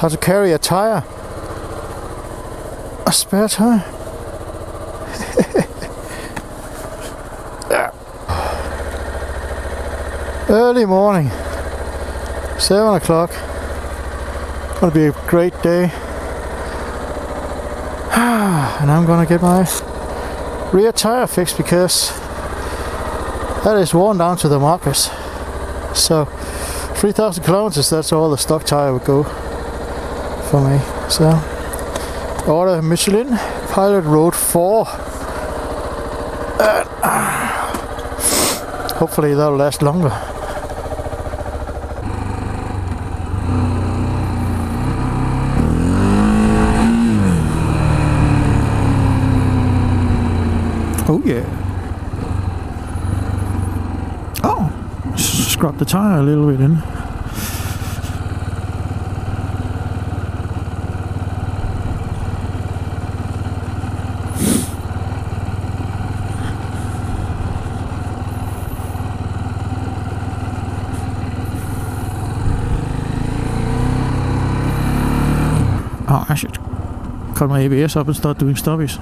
how to carry a tire. A spare tire. Early morning, 7 o'clock. Gonna be a great day. And I'm gonna get my rear tire fixed because that is worn down to the markers. So 3,000 kilometers, that's all the stock tire would go for me. So order Michelin Pilot Road 4. Hopefully that'll last longer. Oh yeah. Oh, scrub the tire a little bit in. Oh, I should cut my ABS up and start doing stoppies.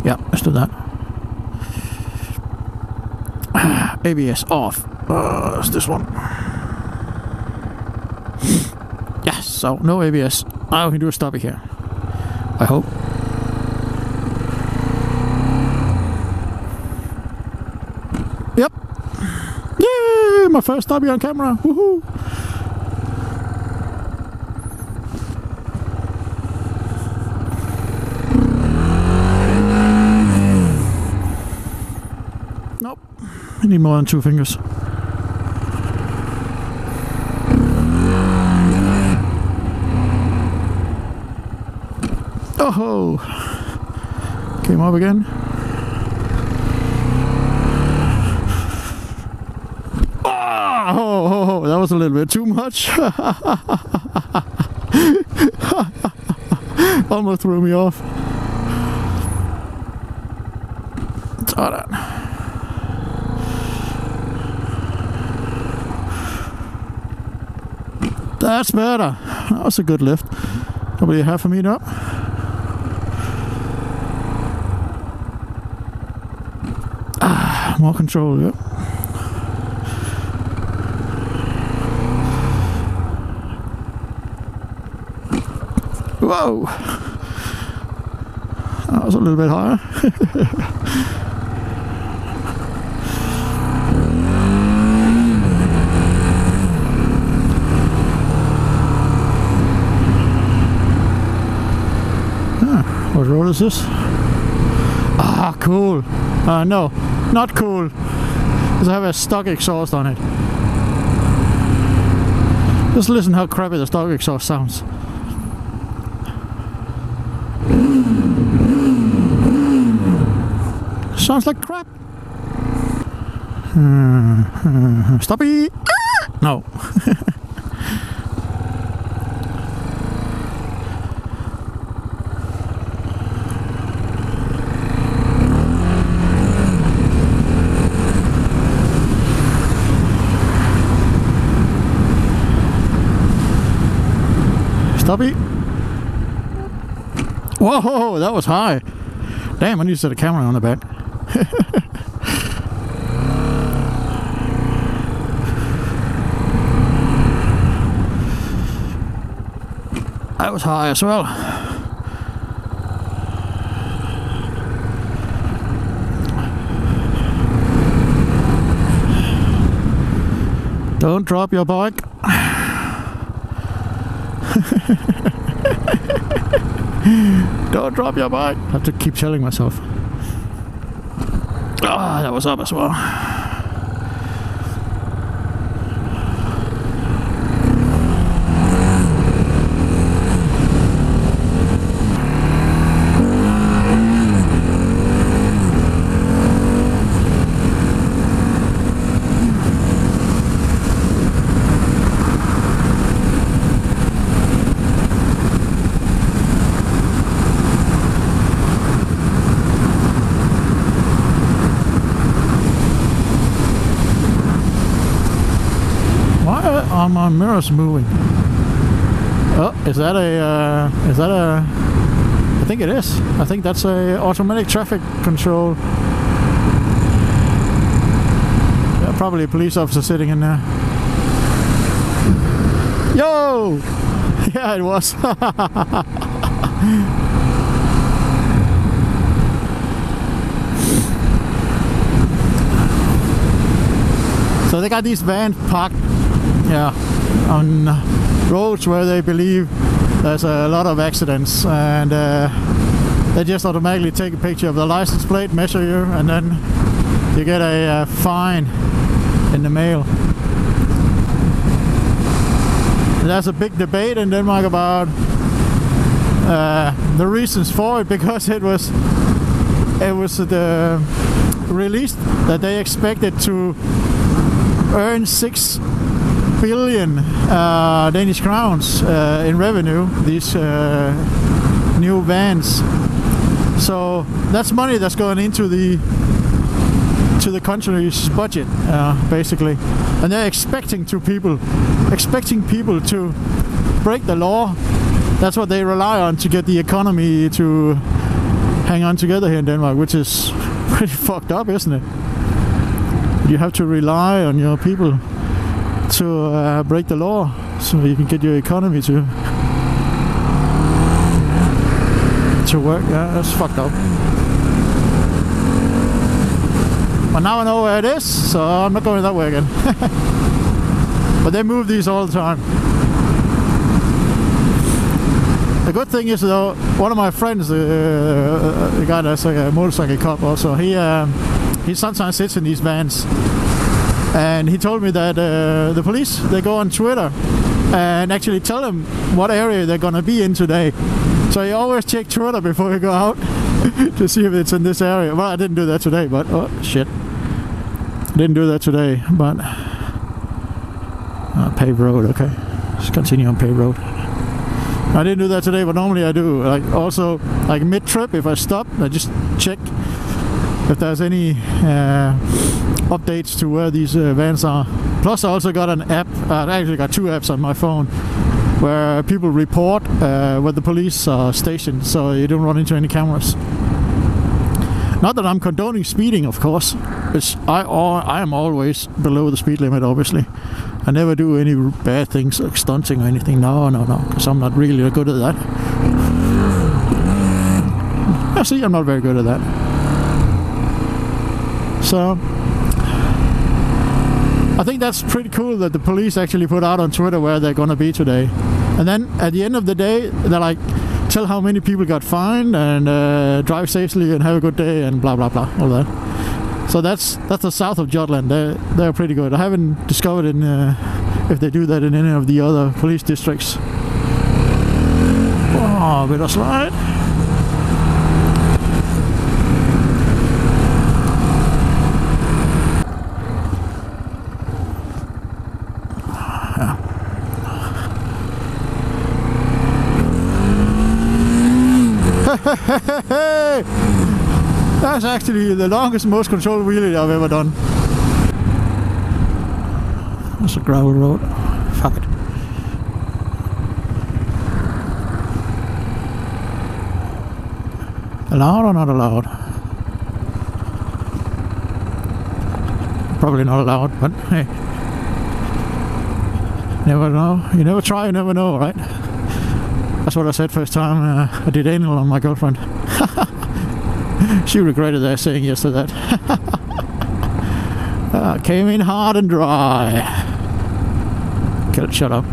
Yeah, let's do that. ABS off. It's this one. Yes, so no ABS. Now we can do a stoppie here. I hope. Yep. Yay! My first stoppie on camera. Woohoo! Nope. I need more than 2 fingers. Oh! Came up again. Oh! That was a little bit too much. Almost threw me off. Saw that. That's better. That was a good lift. Probably half a meter up. More control, yep. Whoa! That was a little bit higher. What road is this? Ah, cool. No, not cool. Because I have a stock exhaust on it. Just listen how crappy the stock exhaust sounds. Sounds like crap. Stoppie! No. Stoppie. Whoa, that was high. Damn, I need to set a camera on the back. That was high as well. Don't drop your bike. Don't drop your bike. I have to keep telling myself. Ah, that was up as well. Are my mirrors moving? Oh, is that a? I think it is. I think that's a automatic traffic control. Yeah, probably a police officer sitting in there. Yo! Yeah, it was. So they got these vans parked, yeah, on roads where they believe there's a lot of accidents, and they just automatically take a picture of the license plate, measure you, and then you get a fine in the mail. There's a big debate in Denmark about the reasons for it, because it was released that they expected to earn 6 billion Danish crowns in revenue, these new vans. So that's money that's going into the country's budget, basically, and they're expecting people to break the law. That's what they rely on to get the economy to hang on together here in Denmark, which is pretty fucked up, isn't it? You have to rely on your people to break the law so you can get your economy to work. Yeah, that's fucked up. But now I know where it is, so I'm not going that way again. But they move these all the time. The good thing is, though, one of my friends, the guy that's like a motorcycle cop also, he sometimes sits in these vans. And he told me that the police, they go on Twitter and actually tell them what area they're gonna be in today. So you always check Twitter before you go out to see if it's in this area. Well, I didn't do that today, but oh shit, I didn't do that today. But paved road, okay. Let's continue on paved road. I didn't do that today, but normally I do. Like also, like mid-trip, if I stop, I just check if there's any updates to where these vans are. Plus I also got an app, I actually got 2 apps on my phone where people report where the police are stationed, so you don't run into any cameras. Not that I'm condoning speeding, of course. I am always below the speed limit, obviously. I never do any bad things like stunting or anything. No, because I'm not really good at that. See, I'm not very good at that. So I think that's pretty cool that the police actually put out on Twitter where they're gonna be today. And then at the end of the day, they're like, tell how many people got fined and drive safely and have a good day and blah blah blah, all that. So that's the south of Jutland. They're pretty good. I haven't discovered if they do that in any of the other police districts. Oh, bit of slide. That's actually the longest, most controlled wheelie I've ever done. That's a gravel road. Fuck it. Allowed or not allowed? Probably not allowed, but hey. Never know. You never try, you never know, right? That's what I said first time I did anal on my girlfriend. She regretted that, saying yes to that. Came in hard and dry. Shut up.